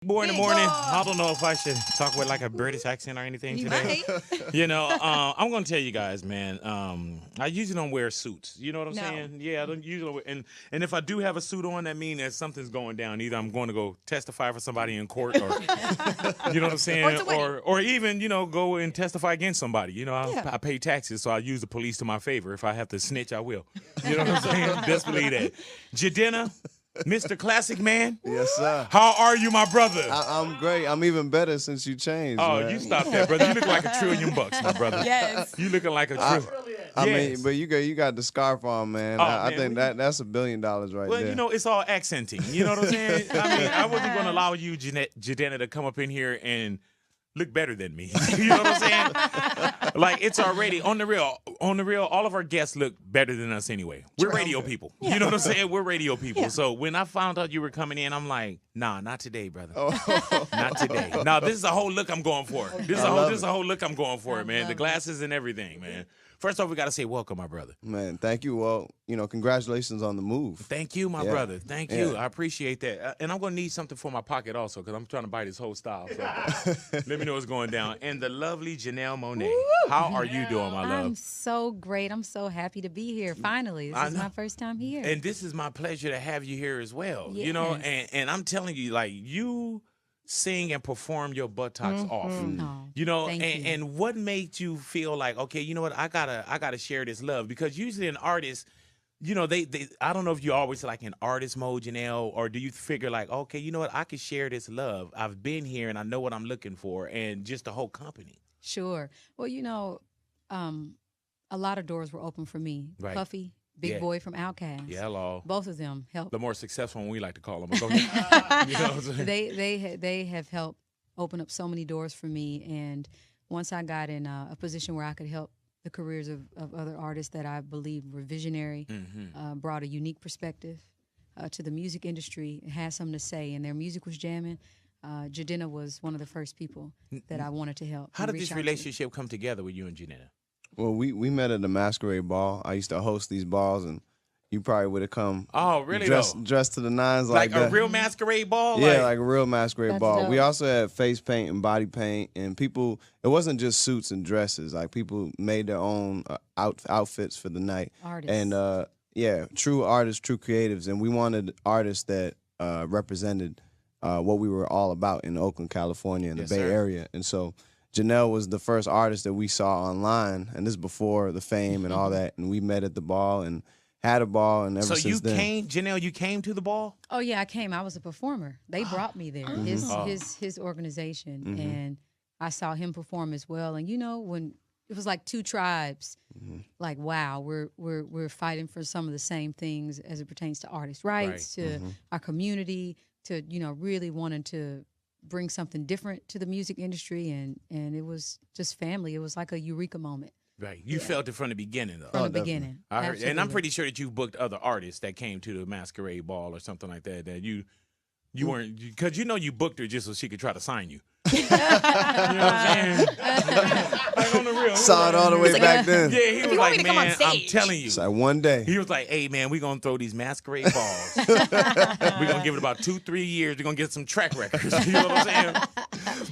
Boy in the morning. I don't know if I should talk with like a British accent or anything today. I'm gonna tell you guys, man. I usually don't wear suits. You know what I'm saying? Yeah, I don't usually. And if I do have a suit on, that means that something's going down. Either I'm going to go testify for somebody in court, or you know what I'm saying, or even go and testify against somebody. You know, I pay taxes, so I use the police to my favor. If I have to snitch, I will. You know what I'm saying? Best believe that. Jidenna, Mr. Classic Man. Yes, sir. How are you, my brother? I'm great. I'm even better since you changed. Oh, man. you stop that, brother. You look like $1 trillion, my brother. Yes. You looking like a trillion. I mean, but you got the scarf on, man. I think that's $1 billion right there. Well, it's all accenting. You know what I'm saying? I mean, I wasn't going to allow you, Jidenna, to come up in here and look better than me. You know what I'm saying? Like, it's already on the real. On the real, all of our guests look better than us anyway. We're radio people. Yeah. You know what I'm saying? We're radio people. Yeah. So when I found out you were coming in, I'm like, nah, not today, brother. Not today. No, this is a whole look I'm going for. This is a whole look I'm going for, man. The glasses and everything, man. First off, we got to say welcome, my brother. Man, thank you. Well, congratulations on the move. Thank you, my brother. Thank you. I appreciate that. And I'm going to need something for my pocket also, because I'm trying to buy this whole style. So let me know what's going down. And the lovely Janelle Monae. How are you doing, my love? I'm so great. I'm so happy to be here. Finally. This is my first time here. And this is my pleasure to have you here as well. Yes. You know, and I'm telling you, like, you sing and perform your buttocks off. You know, and what made you feel like, okay, you know what, I gotta share this love? Because usually an artist, they I don't know if you're always like in artist mode, Janelle, or do you figure like, okay, you know what, I can share this love. I've been here and I know what I'm looking for, and just the whole company. Sure. Well, a lot of doors were open for me. Right. Puffy, Big Boy from Outkast. Yeah, hello. Both of them helped. The more successful one, we like to call them. Go ahead. You know what I'm saying? They have helped open up so many doors for me, and once I got in a position where I could help the careers of other artists that I believe were visionary, brought a unique perspective to the music industry, had something to say, and their music was jamming. Jidenna was one of the first people that I wanted to help. How did this relationship come together with you and Jidenna? Well, we met at the Masquerade Ball. I used to host these balls, and you probably would have come. Oh, really? Dressed to the nines, like that. A real masquerade ball. Yeah, like a real masquerade ball. Dope. We also had face paint and body paint, and people. It wasn't just suits and dresses. Like, people made their own outfits for the night. Artists. And true artists, true creatives, and we wanted artists that represented what we were all about in Oakland, California, and the Bay Area, and so. Janelle was the first artist that we saw online, and this is before the fame and all that, and we met at the ball and had a ball, and ever since then. Janelle, you came to the ball? Oh, yeah, I came. I was a performer. They brought me there, his organization, and I saw him perform as well. And, when it was like two tribes, like, wow, we're fighting for some of the same things as it pertains to artists' rights, to our community, to, really wanting to bring something different to the music industry, and it was just family. It was like a eureka moment. Right. You felt it from the beginning, though. From the beginning. I heard, and I'm pretty sure that you booked other artists that came to the Masquerade Ball or something like that, that you weren't, because you booked her just so she could try to sign you. You know what I'm saying? Like, on the real. Saw it all the way back then. Yeah, he was like, man, I'm telling you. It's like one day. He was like, hey, man, we're going to throw these masquerade balls. We're going to give it about 2-3 years. We're going to get some track records. You know what I'm saying?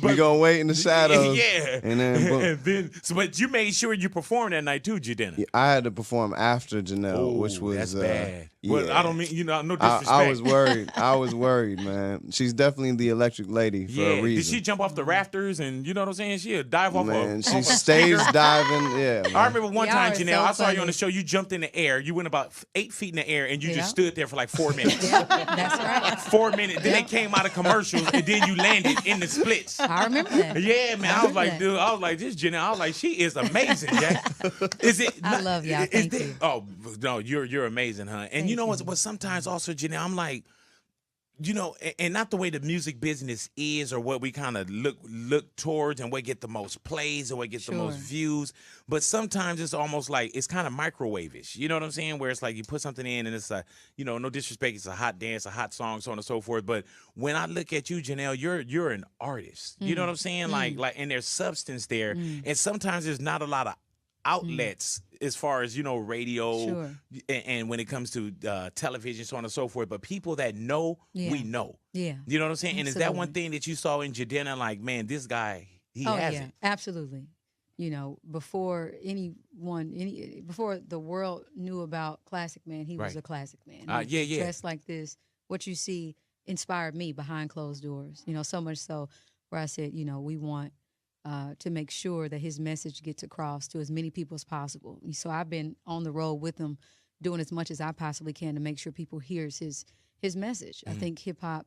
We're going to wait in the shadows. Yeah. And then, but you made sure you performed that night too, Jidenna. Yeah, I had to perform after Janelle, which was... That's bad. Yeah. Well, I don't mean, no disrespect. I was worried. I was worried, man. She's definitely the electric lady for a reason. Did she jump off the rafters and, you know what I'm saying? She'll dive off she stage diving, I remember one time, Janelle, so I saw you funny. on the show. You jumped in the air. You went about 8 feet in the air, and you just stood there for like 4 minutes. That's right. 4 minutes. Then they came out of commercials, and then you landed in the splits. I remember that. Yeah, man. I was like, dude, this Janelle, I was like, she is amazing, Jack. Is it? I love y'all. Thank you. Oh, no, you're amazing, huh? And Thank you know what sometimes also, Janelle, I'm like, and not the way the music business is or what we kind of look towards and what get the most plays or what gets the most views, but sometimes it's almost like it's kind of microwave-ish. You know what I'm saying? Where it's like you put something in and it's a, no disrespect, it's a hot dance, a hot song, so on and so forth. But when I look at you, Janelle, you're an artist. You know what I'm saying? Like, and there's substance there, and sometimes there's not a lot of outlets as far as, you know, radio Sure. and when it comes to television, so on and so forth. But people that know, we know. Yeah. You know what I'm saying? And is that one Absolutely. thing that you saw in Jidenna, like, man, this guy, he has it? Absolutely. You know, before before the world knew about Classic Man, he was Right. a classic man. Yeah, yeah. Dressed like this, what you see inspired me behind closed doors. You know, so much so where I said, you know, we want to make sure that his message gets across to as many people as possible. So I've been on the road with him, doing as much as I possibly can to make sure people hears his message. I think hip hop.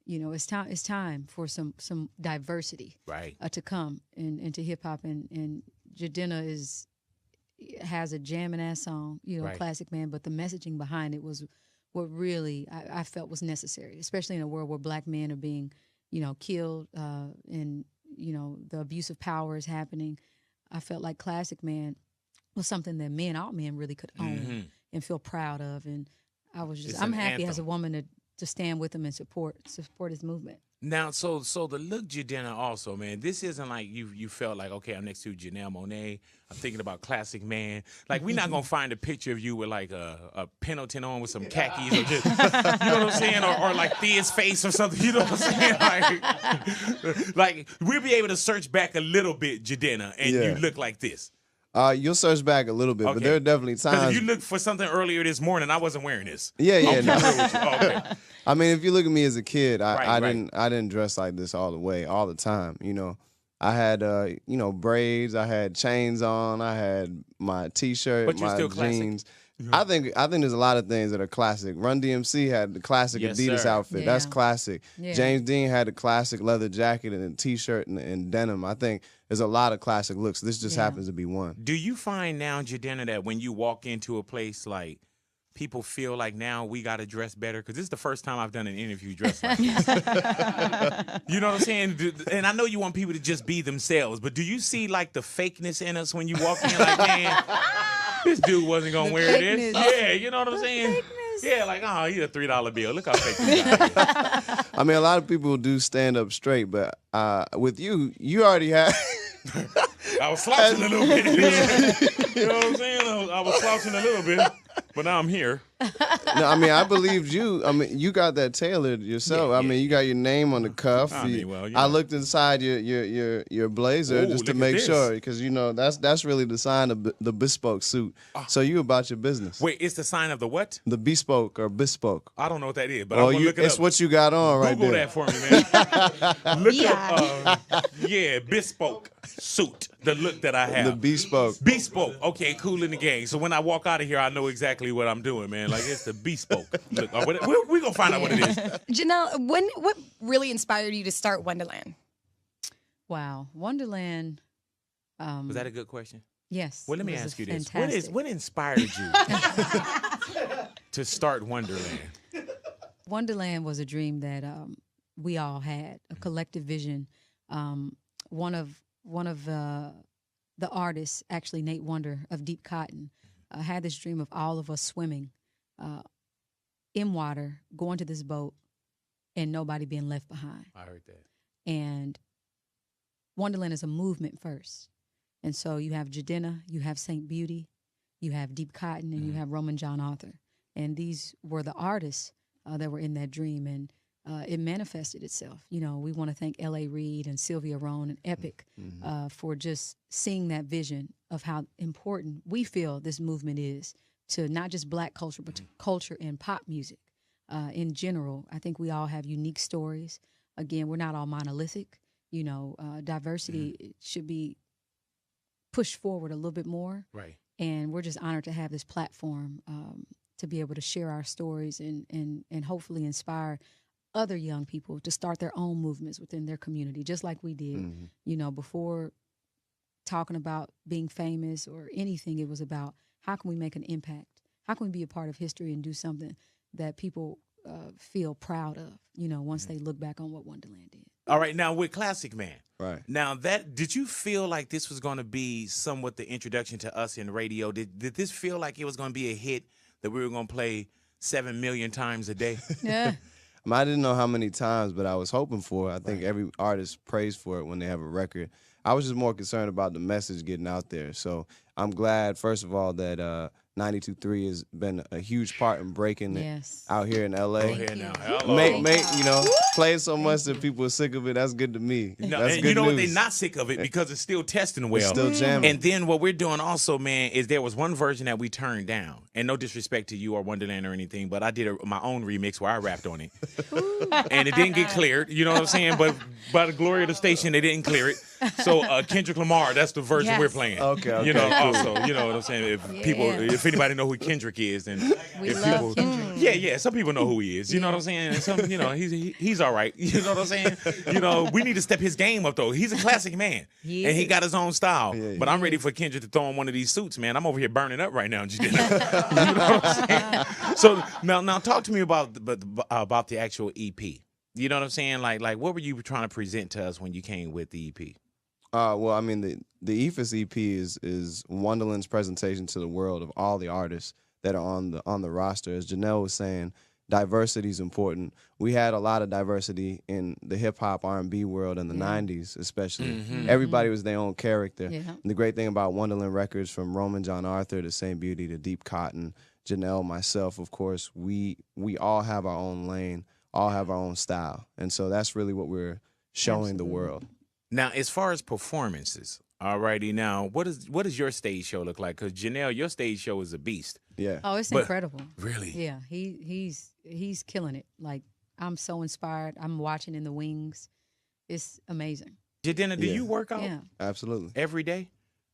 You know, it's time for some diversity, Right. To come into hip hop, and Jidenna has a jamming ass song, you know, Right. Classic Man, but the messaging behind it was what really I felt was necessary, especially in a world where black men are being, you know, killed, and you know the abuse of power is happening. I felt like Classic Man was something that all men really could own and feel proud of, and I'm happy as a woman to stand with him and support his movement. Now, so the look Jidenna also, man, this isn't like you felt like, okay, I'm next to Janelle Monae. I'm thinking about Classic Man. Like, we're not going to find a picture of you with like a Pendleton on with some khakis or just, you know what I'm saying? Or like Thea's face or something, you know what I'm saying? Like we'll be able to search back a little bit, Jidenna, and you look like this. You'll search back a little bit, but there are definitely times. If you looked for something earlier this morning, I wasn't wearing this. Yeah. No. Okay. I mean, if you look at me as a kid, I Right. didn't dress like this all the way, all the time. You know, I had you know, braids, I had chains on, I had my T-shirt, But you're my still classic. jeans. I think there's a lot of things that are classic. Run DMC had the classic Yes, Adidas sir. outfit. That's Yeah. classic. Yeah. James Dean had the classic leather jacket and a T-shirt and denim. I think there's a lot of classic looks. This just happens to be one. Do you find now, Jidenna, that when you walk into a place, like, people feel like now we got to dress better? Because this is the first time I've done an interview dressed like this. You know what I'm saying? And I know you want people to just be themselves, but do you see, like, the fakeness in us when you walk in? Like, man, this dude wasn't going to wear this. fakeness. Yeah, you know what I'm saying? fakeness. Yeah, like, oh, he's a $3 bill. Look how fake this guy is. I mean, a lot of people do stand up straight, but with you already had. I was slouching a little bit. You know what I'm saying? I was slouching a little bit, but now I'm here. No, I mean, I believed you. I mean, you got that tailored yourself. I mean, you got your name on the cuff. I mean, well, you I know. looked inside your blazer Ooh, just to look at make this. sure, because you know that's really the sign of the bespoke suit. So you about your business. Wait, it's the sign of the what? The bespoke or bespoke. I don't know what that is, but Well, I'm going to look it it's up. what you got on right Google there. that for me, man. Look up, bespoke suit, the look that I have. The bespoke. Bespoke. Okay, cool in the gang. So when I walk out of here, I know exactly what I'm doing, man. Like, it's the bespoke look. We're going to find out what it is. Janelle, what really inspired you to start Wondaland? Wow, Wondaland. Was that a good question? Yes. Well, let me it was ask you this. fantastic. What inspired you to start Wondaland? Wondaland was a dream that we all had, a collective vision. One of the artists, actually Nate Wonder of Deep Cotton, had this dream of all of us swimming in water, going to this boat, and nobody being left behind. I heard that. And Wondaland is a movement first. And so you have Jidenna, you have Saint Beauty, you have Deep Cotton, and you have Roman John Arthur. And these were the artists that were in that dream, and it manifested itself. You know, we want to thank L.A. Reid and Sylvia Rohn and Epic for just seeing that vision of how important we feel this movement is to not just black culture, but to culture and pop music in general. I think we all have unique stories. Again, we're not all monolithic. You know, diversity should be pushed forward a little bit more. Right. And we're just honored to have this platform to be able to share our stories and hopefully inspire other young people to start their own movements within their community, just like we did. You know, before talking about being famous or anything, it was about how can we make an impact? How can we be a part of history and do something that people feel proud of, you know, once they look back on what Wondaland did. All right, now with Classic Man. Right. Now did you feel like this was going to be somewhat the introduction to us in radio? Did this feel like it was going to be a hit that we were going to play 7 million times a day? Yeah. I didn't know how many times, but I was hoping for it. I think every artist prays for it when they have a record. I was just more concerned about the message getting out there. So I'm glad, first of all, that 92.3 has been a huge part in breaking it out here in LA. Go ahead now. Playing so much that people are sick of it. That's good to me. No, that's and good you know what? news. They're not sick of it because it's still testing well. It's still jamming. And then what we're doing also, man, is there was one version that we turned down. And no disrespect to you or Wondaland or anything, but I did my own remix where I rapped on it. And it didn't get cleared. You know what I'm saying? But by the glory of the station, they didn't clear it. So Kendrick Lamar, that's the version we're playing. Okay. You know, also, you know what I'm saying? If anybody know who Kendrick is, then we love Kendrick. Yeah, some people know who he is. You know what I'm saying? And some, you know, he's all right. You know what I'm saying? You know, we need to step his game up though. He's a classic man, and he got his own style. But I'm ready for Kendrick to throw on one of these suits, man. I'm over here burning up right now, Jidenna. You know what I'm saying? So now talk to me about the actual EP. You know what I'm saying? Like what were you trying to present to us when you came with the EP? Well, I mean, the EFIS EP is Wondaland's presentation to the world of all the artists that are on the roster. As Janelle was saying, diversity is important. We had a lot of diversity in the hip hop R&B world in the '90s, especially. Everybody was their own character. And the great thing about Wondaland Records, from Roman John Arthur to Saint Beauty to Deep Cotton, Janelle, myself, of course, we all have our own lane, all have our own style, and so that's really what we're showing the world. Now, as far as performances, alrighty, now what does your stage show look like? Because Janelle, your stage show is a beast. Yeah. Oh, it's incredible. Really? Yeah, he's killing it. Like, I'm so inspired. I'm watching in the wings. It's amazing. Jidenna, do you work out? Yeah. Absolutely. Every day?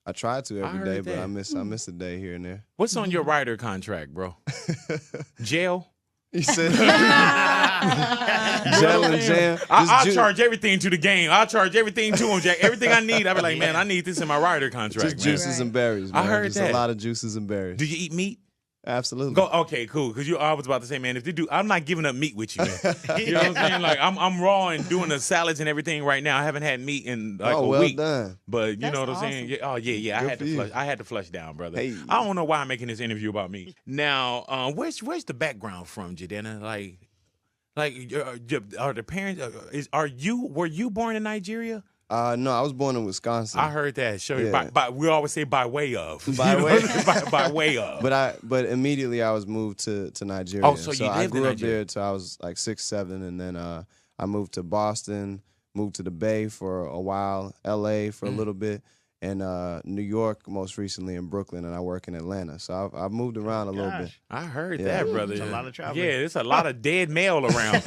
I try to every day, but that. I miss a day here and there. What's on your writer contract, bro? Jail? He said, jail and jam. I'll charge everything to the game. I'll charge everything to him, Jack. Everything I need, I'll be like, man, I need this in my writer contract. Just juices and berries, man. I heard just that. a lot of juices and berries. Do you eat meat? Absolutely. Okay, cool. Because I was about to say, man, if they do, I'm not giving up meat with you, man. You know what I'm saying? Like, I'm raw and doing the salads and everything right now. I haven't had meat in like a week. Done. But you know what I'm saying? Yeah, I had to flush down, brother. Hey. I don't know why I'm making this interview about me. Now, where's the background from, Jidenna? Like, are the parents? Were you born in Nigeria? No, I was born in Wisconsin. I heard that. We always say by way of. By way. by way of. But immediately I was moved to Nigeria. Oh, so you lived I grew in up there till I was like 6, 7, and then I moved to Boston, moved to the Bay for a while, LA for a little bit, and New York most recently, in Brooklyn, and I work in Atlanta. So I've moved around a little bit. I heard that, brother. It's a lot of traveling. Yeah, it's a lot of dead mail around.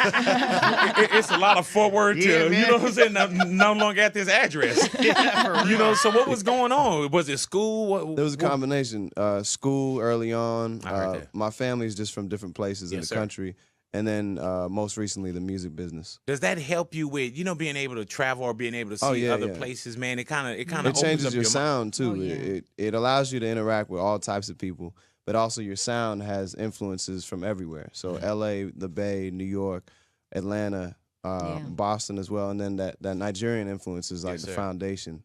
It's a lot of forward to, you know what I'm saying, no longer at this address. You know, so what was going on? Was it school? There was a combination. School early on. I heard that. My family's just from different places in the country. And then most recently, the music business. Does that help you with, being able to travel or being able to see other places, man? It kind of changes your sound too. Oh, yeah. It allows you to interact with all types of people, but also your sound has influences from everywhere. So LA, the Bay, New York, Atlanta, Boston as well, and then that Nigerian influence is like the foundation.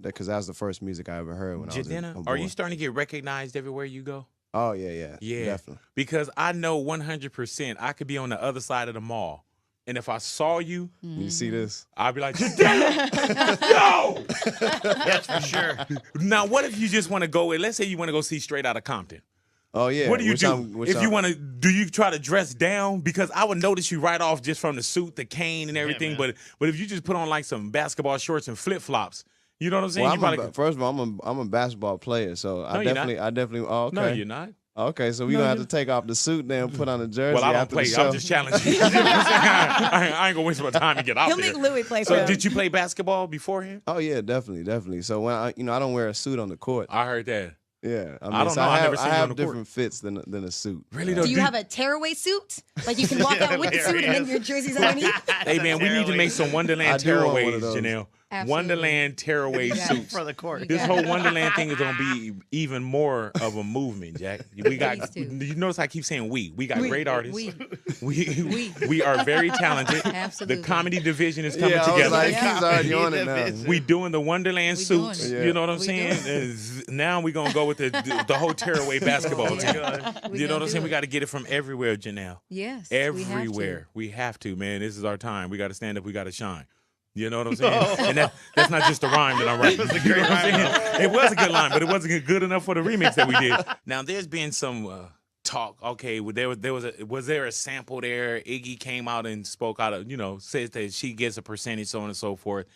Because that was the first music I ever heard when I was a boy. Are you starting to get recognized everywhere you go? Oh, yeah, definitely. Because I know 100% I could be on the other side of the mall, and if I saw you, you see this, I'd be like, Jidenna, yo! That's for sure. Now, what if you just want to go, let's say you want to go see Straight Outta Compton. Oh, yeah. What do you do? If you want to, do you try to dress down? Because I would notice you right off just from the suit, the cane, and everything. Yeah, but if you just put on like some basketball shorts and flip-flops, you know what I'm saying? Well, first of all, I'm a basketball player, so I definitely. Oh, okay. No, you're not. Okay, so we're going to have to take off the suit then and put on a jersey. Well, I don't play. I'm just challenging you. You know what I'm saying? I ain't going to waste my time to get out He'll there. make Louis play for So him. did you play basketball beforehand? Oh, yeah, definitely. So when I don't wear a suit on the court. I heard that. Yeah. I don't know. I've never seen you on the court. different fits than a suit. Really, though? Do you have a tearaway suit? Like you can walk out with the suit and then your jersey's underneath? Hey, man, we need to make some Wondaland tearaways, Janelle. Absolutely. Wondaland tearaway suits. For the court. This whole Wondaland thing is gonna be even more of a movement, Jack. We got. You notice I keep saying we. We got great artists. We are very talented. Absolutely. The comedy division is coming I was together. like, he's already on it now. We doing the Wondaland suits. doing it. You know what I'm We saying? Now we gonna go with the whole tearaway basketball team. You know what I'm saying? We got to get it from everywhere, Janelle. Yes. Everywhere. We have to, man. This is our time. We got to stand up. We got to shine. You know what I'm saying? And that's not just a rhyme that I'm writing. You know what I'm saying? It was a good line, but it wasn't good enough for the remix that we did. Now, there's been some talk. Okay, was there a sample there? Iggy came out and spoke out of, says that she gets a percentage, so on and so forth.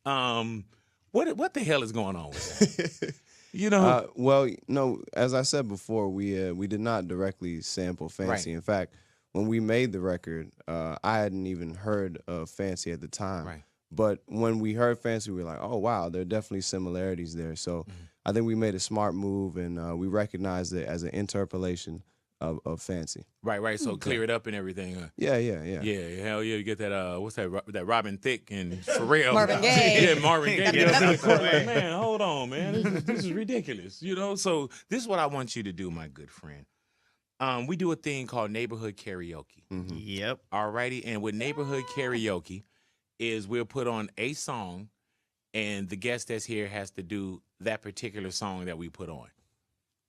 What the hell is going on with that? Well, no, as I said before, we did not directly sample Fancy. Right. In fact, when we made the record, I hadn't even heard of Fancy at the time. Right. But when we heard Fancy, we were like, oh, wow, there are definitely similarities there. So I think we made a smart move, and we recognized it as an interpolation of Fancy. Right. So clear it up and everything. Yeah. Yeah, hell yeah. You get that, what's that Robin Thicke and Pharrell. Marvin Gaye. Yeah, Marvin Gaye. Man, hold on, man. This is ridiculous. So this is what I want you to do, my good friend. We do a thing called neighborhood karaoke. Mm-hmm. Yep. All righty. And with neighborhood karaoke is we'll put on a song, and the guest that's here has to do that particular song that we put on.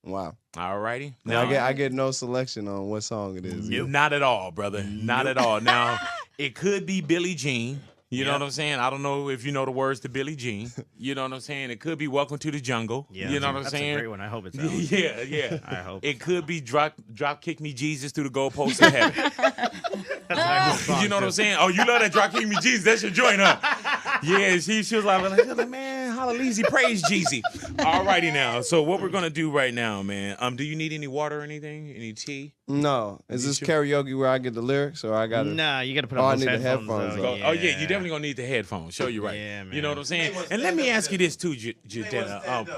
Wow. All righty. Now I get no selection on what song it is. Not at all, brother. Not at all. Now, it could be Billie Jean. You know what I'm saying? I don't know if you know the words to Billie Jean. You know what I'm saying? It could be Welcome to the Jungle. Yeah, you know what I'm that's saying? That's a great one. I hope it's that one. Yeah. I hope. It could be Drop Kick Me Jesus through the goalposts of heaven. You know what I'm saying? Oh, you love that Drop Kick Me Jesus. That's your joint, huh? Yeah, she was like, man, hallelujah, praise Jeezy. All righty now. So what we're going to do right now, man, do you need any water or anything? Any tea? No. Is this karaoke where I get the lyrics, or I got to? Nah, you got to put on those headphones. Yeah. Oh, yeah, you definitely going to need the headphones. Show you right. Yeah, man. You know what I'm saying? And let me ask you this, too, Jidenna.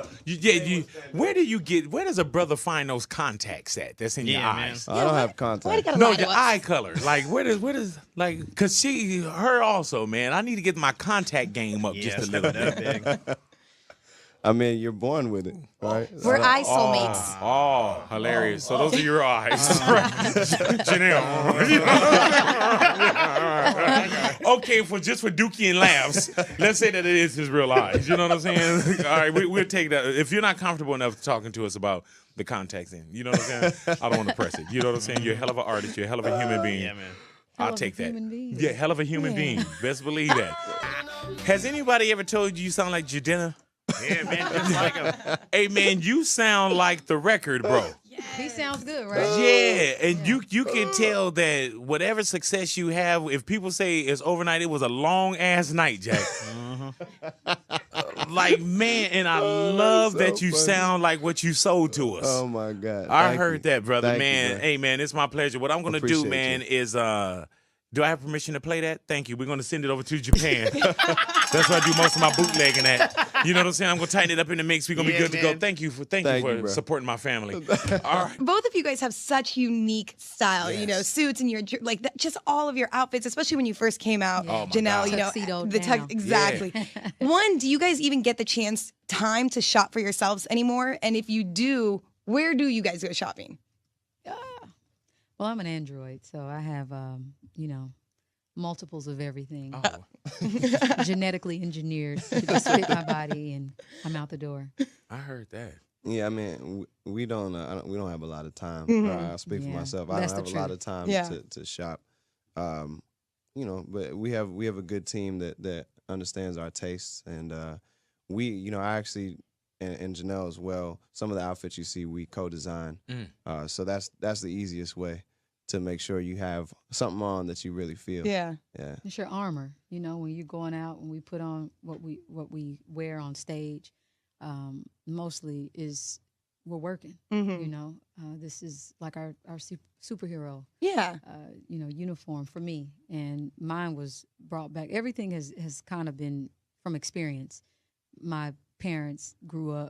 Where does a brother find those contacts at that's in your eyes? I don't have contacts. No, the eye color. Like, where does, because her also, man, I need to get my contact game up just a little bit. I mean, you're born with it, right? We're eye soulmates. Oh, hilarious. So those are your eyes. Right. Janelle. Okay, for Dookie and laughs, let's say that it is his real eyes. You know what I'm saying? All right, we'll take that. If you're not comfortable enough talking to us about the contacts in, you know what I'm saying? I don't want to press it. You know what I'm saying? You're a hell of an artist. You're a hell of a human being. Yeah, man. I'll take that. Yeah, hell of a human being. Best believe that. Has anybody ever told you sound like Jidenna? Yeah, man, just like him. Hey, man, you sound like the record, bro. He sounds good, right? Yeah, and you can tell that whatever success you have, if people say it's overnight, it was a long-ass night, Jack. Like, man, and I love that you sound like what you sold to us. Oh, my God. I heard that, brother, Thank man. you, bro. Hey, man, it's my pleasure. What I'm going to do, man, is... do I have permission to play that? Thank you. We're going to send it over to Japan. That's where I do most of my bootlegging at. You know what I'm saying? I'm going to tighten it up in the mix. We're going to be good to go. Thank you for supporting my family. All right. Both of you guys have such unique style, suits and your just all of your outfits, especially when you first came out. Yeah. Oh, my Janelle, God. Tuxedo exactly. One, do you guys even get the time to shop for yourselves anymore? And if you do, where do you guys go shopping? Well, I'm an android, so I have, multiples of everything. Genetically engineered to just fit my body, and I'm out the door. I heard that. Yeah, I mean, we don't have a lot of time. I'll speak for myself. I That's don't have a lot of time to shop. But we have a good team that understands our tastes, and I actually. And Janelle as well. Some of the outfits you see, we co-design. So that's the easiest way to make sure you have something on that you really feel. Yeah. It's your armor. When you're going out, when we put on what we wear on stage, mostly is we're working. This is like our superhero. Yeah. Uniform for me, and mine was brought back. Everything has kind of been from experience. My parents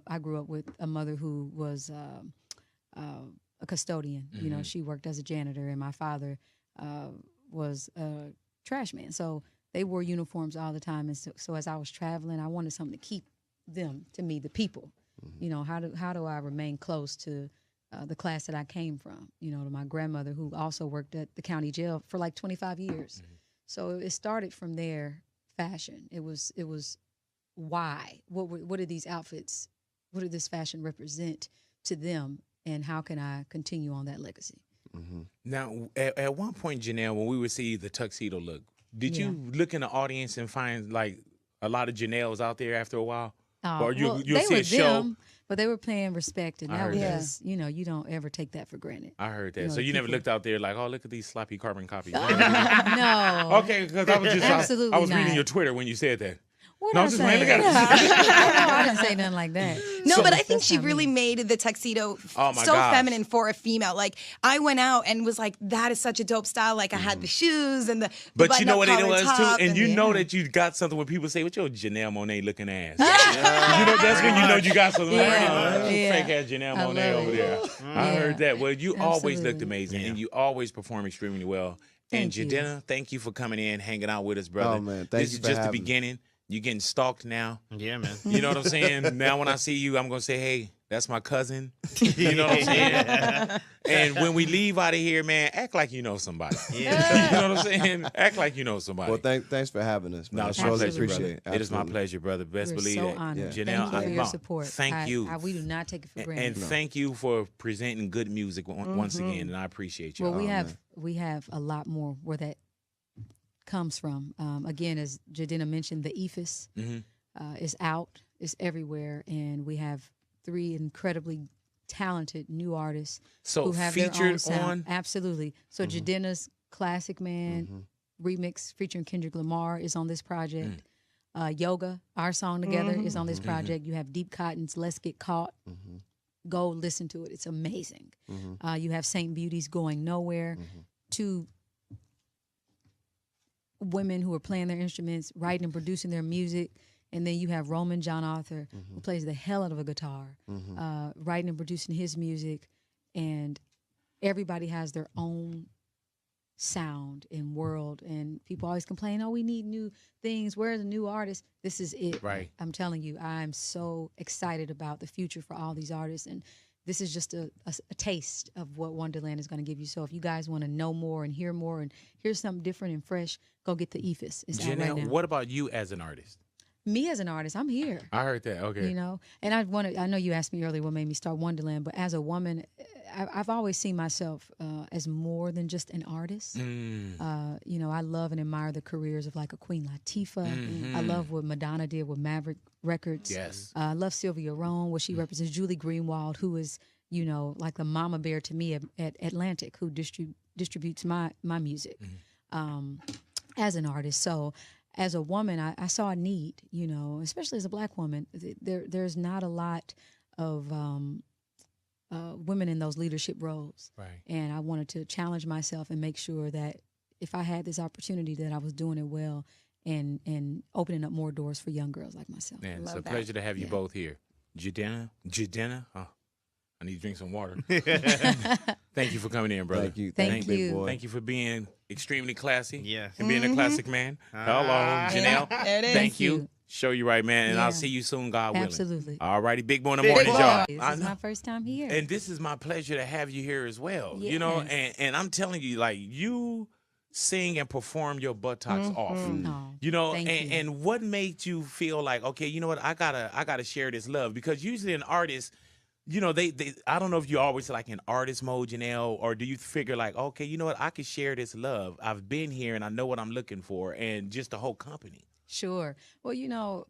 I grew up with a mother who was a custodian. She worked as a janitor, and my father was a trash man. So they wore uniforms all the time. And so as I was traveling, I wanted something to keep them, to me, the people. How do I remain close to the class that I came from? To my grandmother, who also worked at the county jail for like 25 years. So it started from there. Fashion. It was why? What are these outfits? What did this fashion represent to them? And how can I continue on that legacy? Now, at one point, Janelle, when we would see the tuxedo look, Did you look in the audience and find like a lot of Janelles out there after a while? Or Well, you'll they see were a show. them, but they were paying respect, and that was that. just, you know, you don't ever take that for granted. I heard that. You know, So you never people- looked out there like, oh, look at these sloppy carbon copies. No. Okay, because I was just Absolutely I was reading not. your Twitter when you said that. What No, I I'm just say? playing. Look at I didn't say nothing like that. No, but I think That's she not really me. made the tuxedo Oh, my so gosh. feminine for a female. Like I went out and was like, that is such a dope style. Like I had the shoes and the But you know button-up what it collar was top too, and you know that you got something when people say, "What your Janelle Monae looking ass?" You know that's when you know you got something. Like, Yeah, yeah. Fake ass Janelle I Monae love over it. there. I Yeah. heard that. Well, you always looked Absolutely. amazing, and you always perform extremely well. And Thank you. Jidenna, thank you for coming in, hanging out with us, brother. Oh, man, thank this you is for just the having me. beginning. You're getting stalked now. Yeah, man. You know what I'm saying? Now when I see you, I'm gonna say, "Hey, that's my cousin." You know what I'm saying? And when we leave out of here, man, act like you know somebody. Yeah. You know what I'm saying? Act like you know somebody. Well, thanks for having us, man. No, it's I my really pleasure, brother. appreciate it. It is my Absolutely. pleasure, brother. Best We're believe so that. honored. Janelle, Thank you for your no, support. Thank you. We do not take it for granted. And thank you for presenting good music once again, and I appreciate you. Well, we Oh, have a lot more where that comes from. Again, as Jidenna mentioned, the ethos is out, is everywhere, and we have 3 incredibly talented new artists So who have their own featured sound. on. Absolutely. So Jidenna's Classic Man remix featuring Kendrick Lamar is on this project. Yoga, our song together, is on this project. You have Deep Cotton's Let's Get Caught. Go listen to it. It's amazing. You have Saint Beauty's Going Nowhere. 2 women who are playing their instruments, writing and producing their music. And then you have Roman John Arthur, who plays the hell out of a guitar, writing and producing his music. And everybody has their own sound and world. And people always complain, oh, we need new things. Where's a new artist? This is it. Right. I'm telling you, I'm so excited about the future for all these artists. And this is just a taste of what Wondaland is going to give you. So if you guys want to know more and hear something different and fresh, go get the ethos. It's out right Janelle, now. what about you as an artist? Me as an artist, I'm here. I heard that. Okay. You know, and I know you asked me earlier what made me start Wondaland, but as a woman, I've always seen myself as more than just an artist. You know, I love and admire the careers of like a Queen Latifah. I love what Madonna did with Maverick Records. Yes. I love Sylvia Rhone, what she represents. Julie Greenwald, who is, you know, like the mama bear to me at Atlantic, who distributes my music as an artist. So as a woman, I saw a need, you know, especially as a Black woman. There's not a lot of women in those leadership roles. Right. And I wanted to challenge myself and make sure that if I had this opportunity that I was doing it well and opening up more doors for young girls like myself. Man, it's Love a that. pleasure to have you both here. Jidenna, oh, I need to drink some water. Thank you for coming in, brother. Thank you. Thank big you. boy. Thank you for being extremely classy. Yeah. And being a classic man. Hello, Janelle. There it is. Thank you. Show you right, man. And I'll Yeah. see you soon, God willing. Absolutely. All righty, big boy in the Big morning, boy. y'all. This I is know. my first time here. And this is my pleasure to have you here as well. You know, Yes. and I'm telling you, like, you sing and perform your buttocks off. Oh, You know, thank you. and what made you feel like, okay, you know what, I gotta share this love? Because usually an artist, you know, they I don't know if you're always like in artist mode, Janelle, or do you figure like, okay, you know what, I can share this love. I've been here and I know what I'm looking for, and just the whole company. Sure. Well, you know,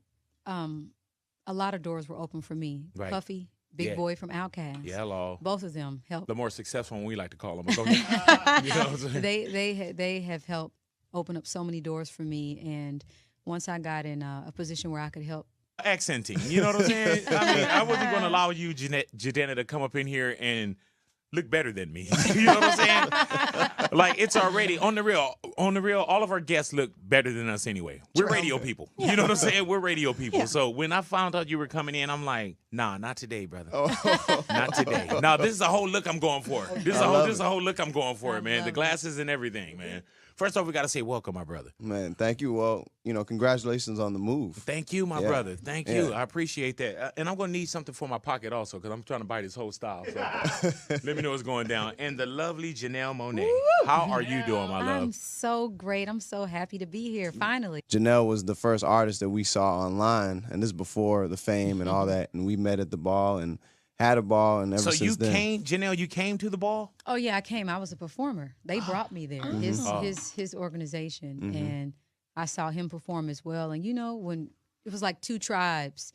a lot of doors were open for me. Right. Puffy, Big Yeah. Boy from Outkast. Yeah, hello. Both of them helped. The more successful one we like to call them. Go ahead. You know what I'm saying? They have helped open up so many doors for me, and once I got in a position where I could help. Accenting, you know what I'm saying? I mean, I wasn't going to allow you, Jidenna, to come up in here and look better than me. You know what I'm saying? Like, it's already on the real. All of our guests look better than us anyway. We're radio people. You know what I'm saying? We're radio people. Yeah. So when I found out you were coming in, I'm like, nah, not today, brother. Not today. No, this is a whole look I'm going for. This is a whole look I'm going for, man. The love glasses and everything, man. First off, we got to say welcome, my brother. Man, thank you. Well, you know, congratulations on the move. Thank you, my Yeah. brother. Thank you. Yeah. I appreciate that. And I'm going to need something for my pocket also, because I'm trying to buy this whole style. So let me know what's going down. And the lovely Janelle Monae. How are you doing, my I'm love? so great. I'm so happy to be here. Finally. Janelle was the first artist that we saw online, and this is before the fame and all that. And we met at the ball, and had a ball, and ever So since you then. came, Janelle, you came to the ball? Oh yeah, I came. I was a performer. They brought me there. His organization, and I saw him perform as well. And you know, when it was like two tribes,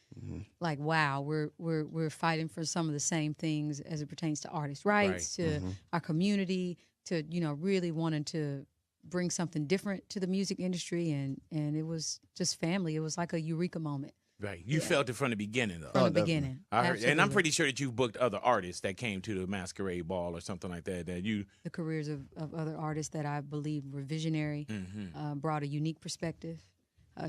like wow, we're fighting for some of the same things as it pertains to artists' rights, to our community, to really wanting to bring something different to the music industry, and it was just family. It was like a eureka moment. Right. You felt it from the beginning, though. From the beginning. I heard, and I'm Absolutely. pretty sure that you've booked other artists that came to the masquerade ball or something like that. That you The careers of other artists that I believe were visionary, brought a unique perspective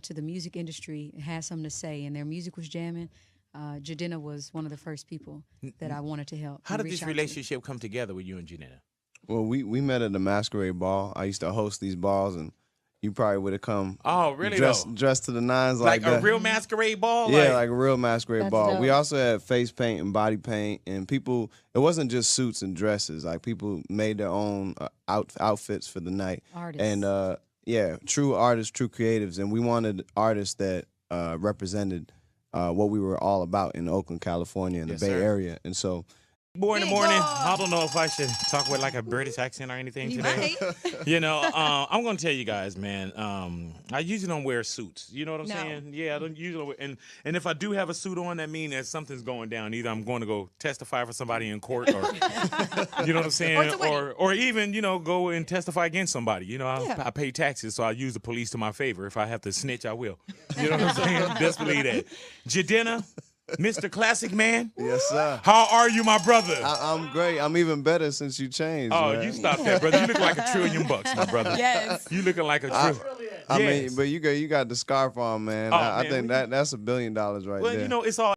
to the music industry, had something to say, and their music was jamming. Jidenna was one of the first people that I wanted to help. How and did reach this out to. relationship come together with you and Jidenna? Well, we met at the masquerade ball. I used to host these balls, and you probably would have come. Oh, really? Dressed to the nines Like that. a real masquerade ball? Yeah, like a real masquerade That's ball. dope. We also had face paint and body paint, and people. It wasn't just suits and dresses. Like people made their own outfits for the night. Artists. And yeah, true artists, true creatives, and we wanted artists that represented what we were all about in Oakland, California, and Yes, the Bay sir. Area, and so. Boy in the morning. I don't know if I should talk with like a British accent or anything today. You know, I'm gonna tell you guys, man. I usually don't wear suits. You know what I'm saying? Yeah, I don't usually. And if I do have a suit on, that means that something's going down. Either I'm going to go testify for somebody in court, or you know what I'm saying, or even go and testify against somebody. You know, I pay taxes, so I use the police to my favor. If I have to snitch, I will. You know what I'm saying? Best believe that. Jidenna, Mr. Classic Man. Yes, sir. How are you, my brother? I'm great. I'm even better since you changed. Oh, man. you stop that, brother. You look like $1 trillion, my brother. Yes. You looking like a trillion. I mean, but you got the scarf on, man. Oh, I man, think that's $1 billion right Well, there. it's all